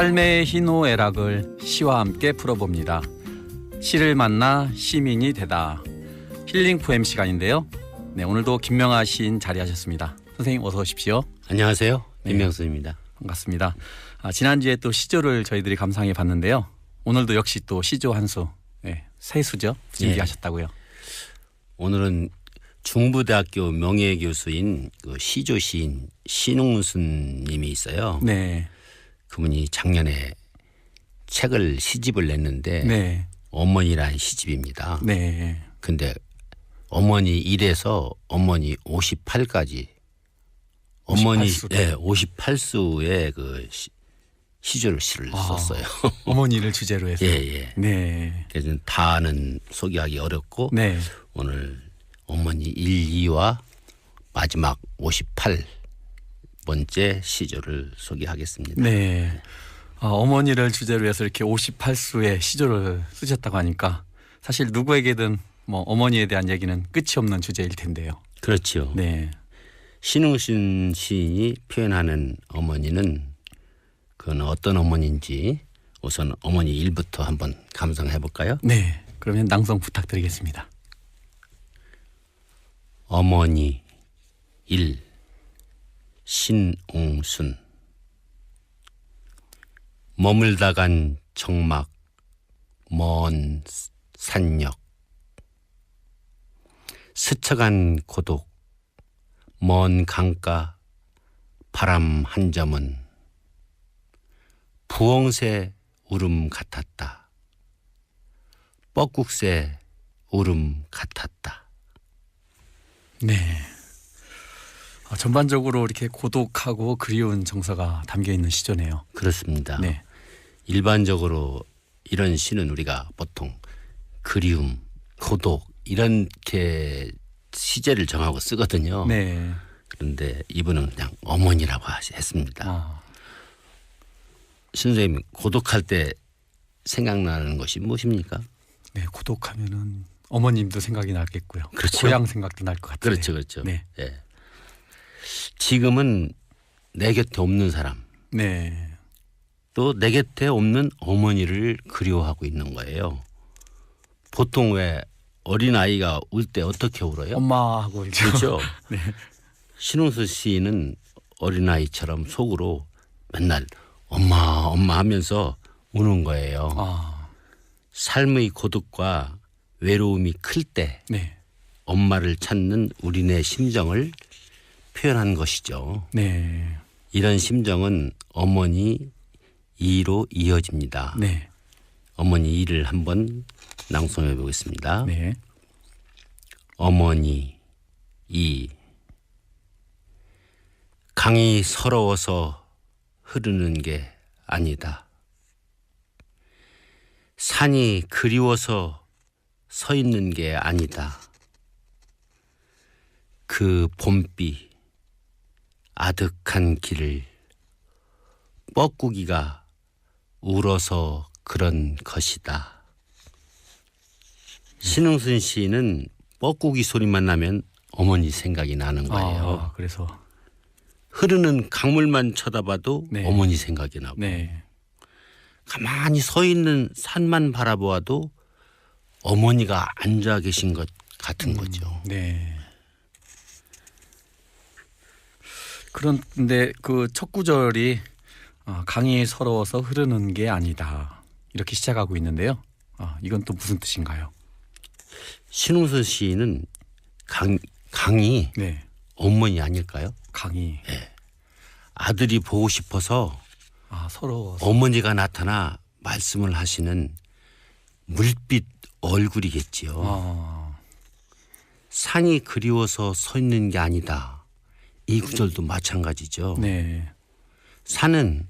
삶의 희노애락을 시와 함께 풀어봅니다. 시를 만나 시민이 되다. 힐링 포엠 시간인데요. 네, 오늘도 김명하 시인 자리하셨습니다. 선생님 어서 오십시오. 안녕하세요. 김명수입니다. 반갑습니다. 지난주에 또 시조를 저희들이 감상해 봤는데요. 오늘도 역시 또 시조 한 수, 새 수죠? 준비하셨다고요. 오늘은 중부대학교 명예교수인 그 시조 시인 신웅순 님이 있어요. 네. 그분이 작년에 책을 시집을 냈는데 네. 어머니란 시집입니다. 네. 근데 어머니 1에서 어머니 58까지 어머니 58수의 그 시조를 시를 썼어요. 어머니를 주제로 해서. 예. 네. 그래서 다는 소개하기 어렵고 네. 오늘 어머니 1, 2와 마지막 58번째 시조를 소개하겠습니다. 네. 어머니를 주제로 해서 이렇게 58수의 시조를 쓰셨다고 하니까 사실 누구에게든 뭐 어머니에 대한 얘기는 끝이 없는 주제일 텐데요. 그렇죠. 네. 신웅순 시인이 표현하는 어머니는 그건 어떤 어머니인지 우선 어머니 1부터 한번 감상해 볼까요? 네. 그러면 낭송 부탁드리겠습니다. 어머니 1 신웅순 머물다 간 정막 먼 산역 스쳐간 고독 먼 강가 바람 한 점은 부엉새 울음 같았다. 뻐국새 울음 같았다. 네. 전반적으로 이렇게 고독하고 그리운 정서가 담겨 있는 시조네요. 그렇습니다. 네. 일반적으로 이런 시는 우리가 보통 그리움, 고독 이렇게 시제를 정하고 쓰거든요. 네. 그런데 이분은 그냥 어머니라고 했습니다. 선생님 고독할 때 생각나는 것이 무엇입니까? 네, 고독하면은 어머님도 생각이 나겠고요. 그렇죠. 고향 생각도 날 것 같아요. 그렇죠. 네. 예. 지금은 내 곁에 없는 사람, 네. 또 내 곁에 없는 어머니를 그리워하고 있는 거예요. 보통 왜 어린 아이가 울 때 어떻게 울어요? 엄마하고 울죠. 그렇죠. 네. 신웅수 시인은 어린 아이처럼 속으로 맨날 엄마 하면서 우는 거예요. 삶의 고독과 외로움이 클 때 네. 엄마를 찾는 우리네 심정을 표현한 것이죠. 네. 이런 심정은 어머니 2로 이어집니다. 네. 어머니 2를 한번 낭송해 보겠습니다. 네. 어머니 2 강이 서러워서 흐르는 게 아니다. 산이 그리워서 서 있는 게 아니다. 그 봄비 아득한 길을 뻐꾸기가 울어서 그런 것이다. 신웅순 시인은 뻐꾸기 소리만 나면 어머니 생각이 나는 거예요. 그래서 흐르는 강물만 쳐다봐도 네. 어머니 생각이 나고 네. 가만히 서 있는 산만 바라보아도 어머니가 앉아 계신 것 같은 거죠. 네. 그런데 그 첫 구절이 강이 서러워서 흐르는 게 아니다. 이렇게 시작하고 있는데요. 이건 또 무슨 뜻인가요? 신웅순 시인은 강이 네. 어머니 아닐까요? 강이. 네. 아들이 보고 싶어서 서러워서. 어머니가 나타나 말씀을 하시는 물빛 얼굴이겠지요. 산이 그리워서 서 있는 게 아니다. 이 구절도 마찬가지죠. 네. 산은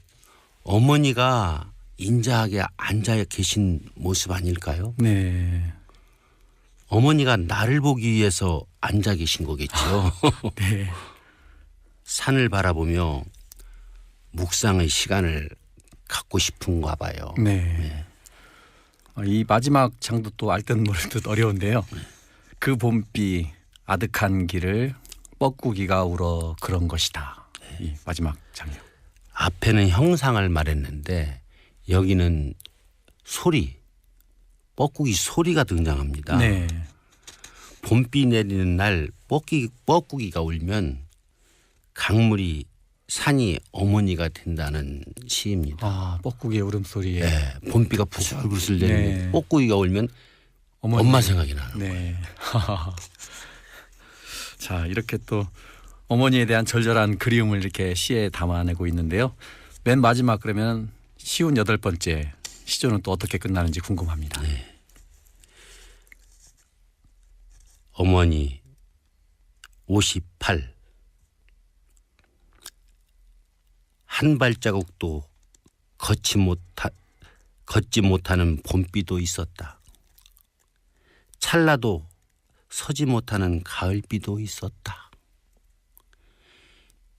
어머니가 인자하게 앉아 계신 모습 아닐까요? 네. 어머니가 나를 보기 위해서 앉아 계신 거겠죠. 네. 산을 바라보며 묵상의 시간을 갖고 싶은가 봐요. 네. 이 마지막 장도 또 알듯 모르듯 어려운데요. 그 봄비 아득한 길을 뻐꾸기가 울어 그런 것이다. 이 마지막 장면. 앞에는 형상을 말했는데 여기는 소리, 뻐꾸기 소리가 등장합니다. 네. 봄비 내리는 날 뻐꾸기가 울면 강물이 산이 어머니가 된다는 시입니다. 아, 뻐꾸기의 울음소리에 네, 봄비가 부슬부슬 내리면 네. 뻐꾸기가 울면 어머니. 엄마 생각이 나는 거예요. 네. 자, 이렇게 또 어머니에 대한 절절한 그리움을 이렇게 시에 담아내고 있는데요. 맨 마지막 그러면 쉬운 8번째 시조는 또 어떻게 끝나는지 궁금합니다. 네. 어머니 58 한 발자국도 걷지 못하는 봄비도 있었다. 찰나도 서지 못하는 가을비도 있었다.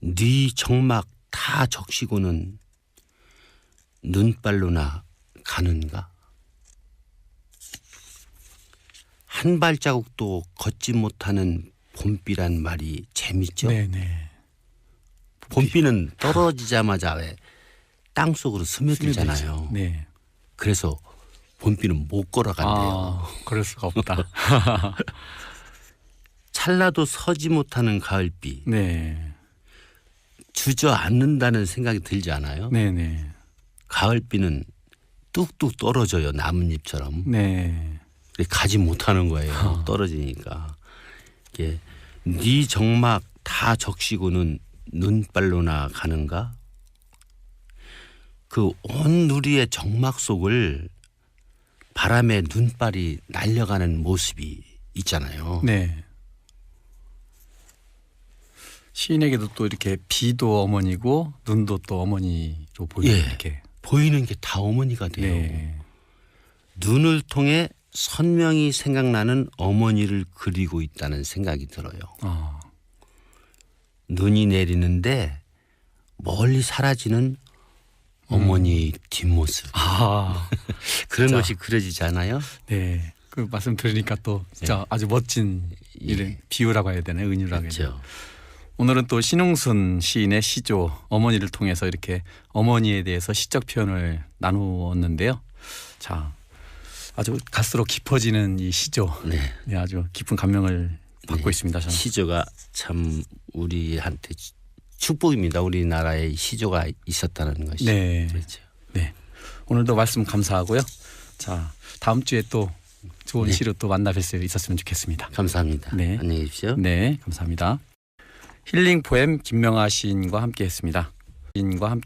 네 정막 다 적시고는 눈발로나 가는가? 한 발자국도 걷지 못하는 봄비란 말이 재밌죠? 네네. 봄비는 떨어지자마자 왜 땅속으로 스며들잖아요. 네. 그래서 봄비는 못 걸어간대요. 아, 그럴 수가 없다. 찰나도 서지 못하는 가을비. 네. 주저앉는다는 생각이 들지 않아요? 네네. 가을비는 뚝뚝 떨어져요. 나뭇잎처럼. 네. 가지 못하는 거예요. 떨어지니까. 이게 네 정막 다 적시고는 눈발로나 가는가? 그 온 누리의 정막 속을 바람에 눈발이 날려가는 모습이 있잖아요. 네. 시인에게도 또 이렇게 비도 어머니고 눈도 또 어머니로 보이는 예. 이렇게. 보이는 게 다 어머니가 돼요. 네. 눈을 통해 선명히 생각나는 어머니를 그리고 있다는 생각이 들어요. 아, 눈이 내리는데 멀리 사라지는 어머니의 뒷모습. 아, 그런 진짜. 것이 그려지지 않아요? 네. 그 말씀 들으니까 또 진짜 아주 멋진 이런 비유라고 해야 되나요? 은유라고 해야 되나요? 그렇죠. 오늘은 또 신웅순 시인의 시조 어머니를 통해서 이렇게 어머니에 대해서 시적 표현을 나누었는데요. 자, 아주 갈수록 깊어지는 이 시조, 네. 네, 아주 깊은 감명을 받고 네. 있습니다. 저는. 시조가 참 우리한테 축복입니다. 우리나라에 시조가 있었다는 것이. 네, 그렇죠. 네. 오늘도 말씀 감사하고요. 자, 다음 주에 또 좋은 네. 시로 또 만나 뵐 수 있었으면 좋겠습니다. 감사합니다. 네. 안녕히 계십시오. 네, 감사합니다. 힐링 포엠 김명아 시인과 함께했습니다. 시인과 함께.